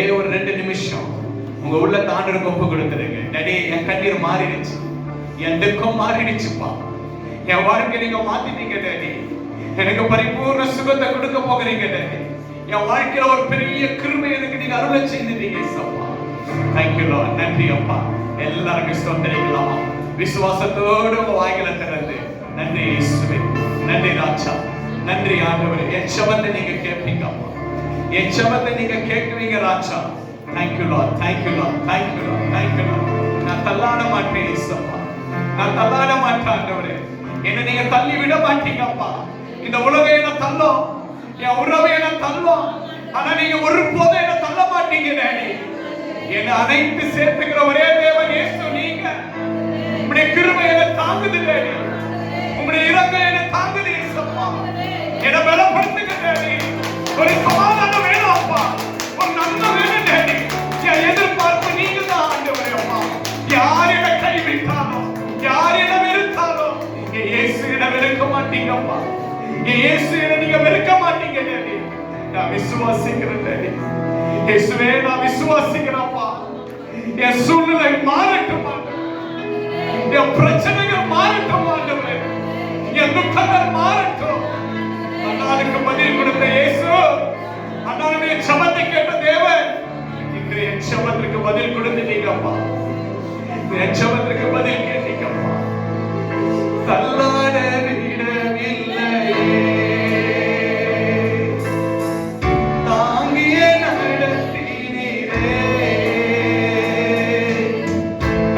ஒரு 2 நிமிஷம் உங்க உள்ள தாண்டருக்கு ஒப்பு கொடுத்துருங்க. டேடி, என் கண்ணீர் மாறிடுச்சு, என் துக்கம் மாறிடுச்சுப்பா, என் வாழ்க்கை நீங்க மாத்திட்டீங்க டேடி. எனக்கு பரிபூர்ண சுகத்தை கொடுக்க போகிறீங்க டேடி. என் வாழ்க்கையில ஒரு பெரிய கிருபை எனக்கு நீங்க அருளை செய்துட்டீங்க சப்பா. Thank you Lord. நன்றி அப்பா. எல்லாருக்கும் ஸ்தோத்திரிக்கலாம். விசுவாசத்தோடு உங்க வாய்களை திறந்து நன்றி இயேசுவே, நன்றி ராஜா, நன்றி ஆண்டவரே. என் ஜெபத்தை நீங்க கேட்பீங்க அப்பா, என் ஜெபத்தை நீங்க கேட்குவீங்க ராஜா. Thank you lord, thank you lord, thank you lord, thank you lord. நான் தள்ளாட மாட்டேன் இயேசுப்பா, நான் தள்ளாட மாட்டேன் ஆண்டவரே. என்ன நீங்க தள்ளி விட மாட்டீங்கப்பா. இந்த உலகம் என்ன தள்ளும், என் உறவை என்ன தள்ளும், ஆனா நீங்க ஒருபோதும் என்ன தள்ள மாட்டீங்க டேடி. என்னை அனைத்து சேர்த்துக்கிற ஒரே தேவன் இயேசு நீங்க. உம்முடைய கிருபை என்னை தாங்குது டேடி, உம்முடைய இரக்கம் என்னை தாங்குது இயேசுப்பா. என்னை பலப்படுத்துங்க டேடி. ஒரு சமாதானம் வேணும் அப்பா, ஒரு நன்மை வேணும் டேடி. என் எதிர்பார்ப்பு நீங்க தான் ஆண்டவரே அப்பா. யார் என்னை கைவிட்டாலும், யார் என்னை வெறுத்தாலும், என் இயேசு என்னை வெறுக்க மாட்டீங்கப்பா. என் இயேசு என்னை நீங்க வெறுக்க மாட்டீங்க டேடி. நான் விசுவாசிக்கிறேன் டேடி. இயேசுவே, நான் விசுவாசிக்கிறேன்ப்பா. என் சூழ்நிலை மாறட்டும் ஆண்டவரே, என் பிரச்சனைகள் மாறட்டும் ஆண்டவரே, என் துக்கங்கள் மாறட்டும். அண்ணாவுக்கு பதில் கொடுத்த இயேசு, அண்ணாவுடைய ஜெபத்தை கேட்ட தேவன், இன்று என் ஜெபத்திற்கு பதில் கொடுத்துட்டீங்கப்பா. என் ஜெபத்திற்கு பதில் கேட்டீங்கப்பா. தள்ளாட விடவில்லையே, தாங்கிய நடத்தினீரே,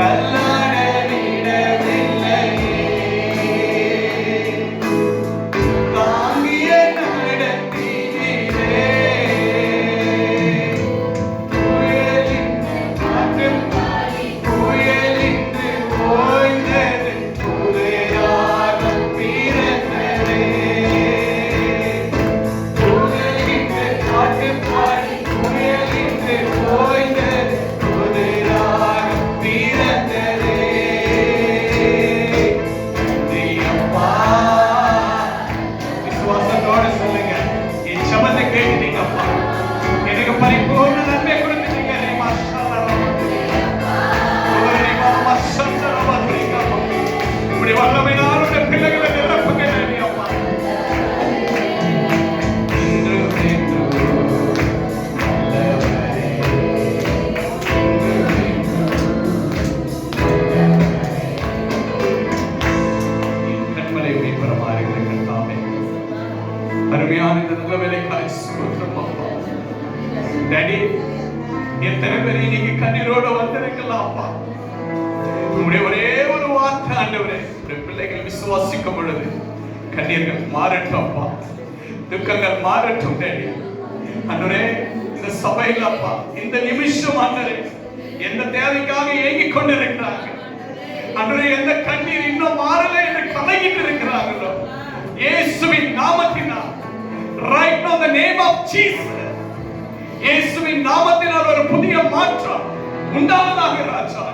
தள்ளாட விடவில்லையே, தாங்கிய நடத்தினீரே, புயலின்று ஓய்ந்தது புதையாக பிறந்ததே, புயலின்று காட்டுப்பாடி புயலின்று ஓய்ந்தது புதையாக பிறந்ததே. நன்றியப்பா. விசுவாசத்தோடு சொல்லுங்க, என் ஜெபத்தை கேட்டீங்கப்பா, எனக்கு பரிபூர்ண நன்மை கொடுத்துட்டீங்க. இப்படி வல்லமையினால் உடைய பிள்ளைகளை நிரப்புங்க அப்பா. கண்மலை மீன்பரமாக இருக்கிறதாமே அருமையான இந்த நல்ல வேலைக்காய் ஸ்தோத்திரம் அப்பா. டாடி, எத்தனை பேர் இன்னைக்கு கண்ணீரோடு வந்திருக்கலாம் அப்பா. உம்முடைய ஒரே ஒரு வார்த்தை ஆண்டவரே, உடைய பிள்ளைகள் விசுவாசிக்கும் பொழுது கண்ணீர்கள் மாறட்டும் அப்பா, துக்கங்கள் மாறட்டும் டாடி. ஆண்டவரே, இந்த சபையில் அப்பா, இந்த நிமிஷம் ஆண்டவரே, எந்த தேவைக்காக ஏங்கிக் கொண்டிருக்கிறாங்க ஆண்டவரே, எந்த கண்ணீர் இன்னும் மாறலை என்று கலங்கிட்டு இருக்கிறார்களோ, இயேசுவின் நாமத்தினால், right now the name of Jesus, இயேசுவின் நாமத்தினால் ஒரு புதிய மாற்றம் உண்டாவதாக ராஜா.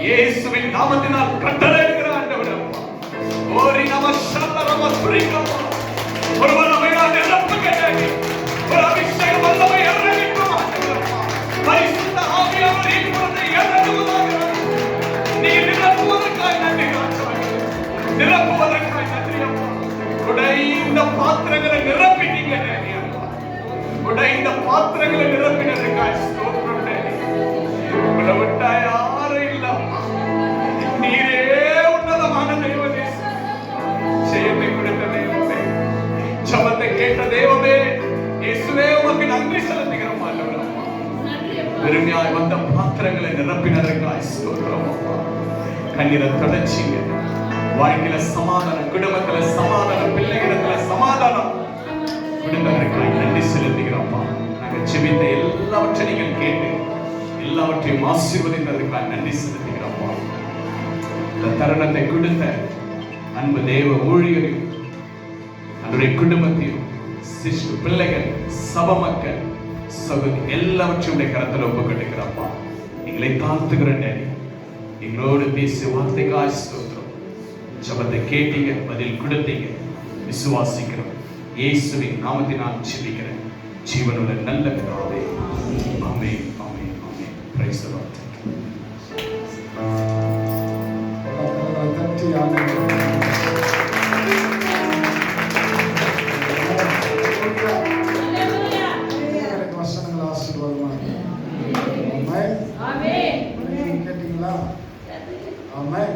இயேசுவின் நாமத்தினால் கட்டளையிடுகிற ஆண்டவரே, ஓரி நம சல்லரம துரிகமா, ஒரு வல்லமையான நிரப்புங்க டாடி, ஒரு அபிஷேக வல்லமை இறங்கட்டும் ஆண்டவரே. பரிசுத்த ஆவியானவர் இப்பொழுது இறங்குவதாக. நீ நிரப்புவதற்காய் நன்றி ராஜா, நிரப்புவதற்காய் நன்றி அப்பா. உடைந்த பாத்திரங்களை நிரப்பிட்டீங்க டாடி அப்பா, உடைந்த பாத்திரங்களை நிரப்பினதுக்காய் ஸ்தோத்திரம் டாடி. உங்களை விட்டா யாரும் இல்ல, நீரே உன்னதமான தெய்வமே, ஜெயத்தை கொடுத்த தெய்வமே, ஜெபத்தை கேட்ட தெய்வமே, இயேசுவே உமக்கு நன்றி செலுத்துகிறோம் ஆண்டவரே. பெருமையாய் வந்த பாத்திரங்களை நிரப்பினதற்காய் ஸ்தோத்திரம் அப்பா. கண்ணீரை தொடச்சிங்க. வாழ்க்கையில சமாதானம், குடும்பத்துல சமாதானம், பிள்ளைகளிடத்துல சமாதானம் கொடுத்ததற்காய் நன்றி செலுத்துகிறோம்ப்பா. நாங்கள் ஜெபித்த எல்லாவற்றையும் நீங்கள் கேட்டு எல்லாவற்றையும் ஆசீர்வதித்ததற்காக நன்றி செலுத்துகிறோம்ப்பா. இந்த தருணத்தை கொடுத்த அன்பு தேவ ஊழியரையும் அவருடைய குடும்பத்தையும் சிஷ்டு பிள்ளைகள், சப மக்கள், சகோதரி எல்லாவற்றையும் கரத்தில் ஒப்புக்கொண்டிருக்கிறப்பா. எங்களை தாழ்த்துகிற டேடி, எங்களோடு பேசிய வார்த்தைக்காய் ஸ்தோத்திரம். ஜெபத்தை கேட்டீங்க, பதில் கொடுத்தீங்க, விசுவாசிக்கிறோம். இயேசுவின் நாமத்தினால் ஜெபிக்கிறேன். ஜீவனுள்ள நல்ல பிதாவே. ஆமென், ஆமென், ஆமென். Praise the Lord. தட்டி ஆமென். வசனங்கள் ஆசீர்வாதமாக. ஆமென். கேட்டீங்களா? ஆமென்.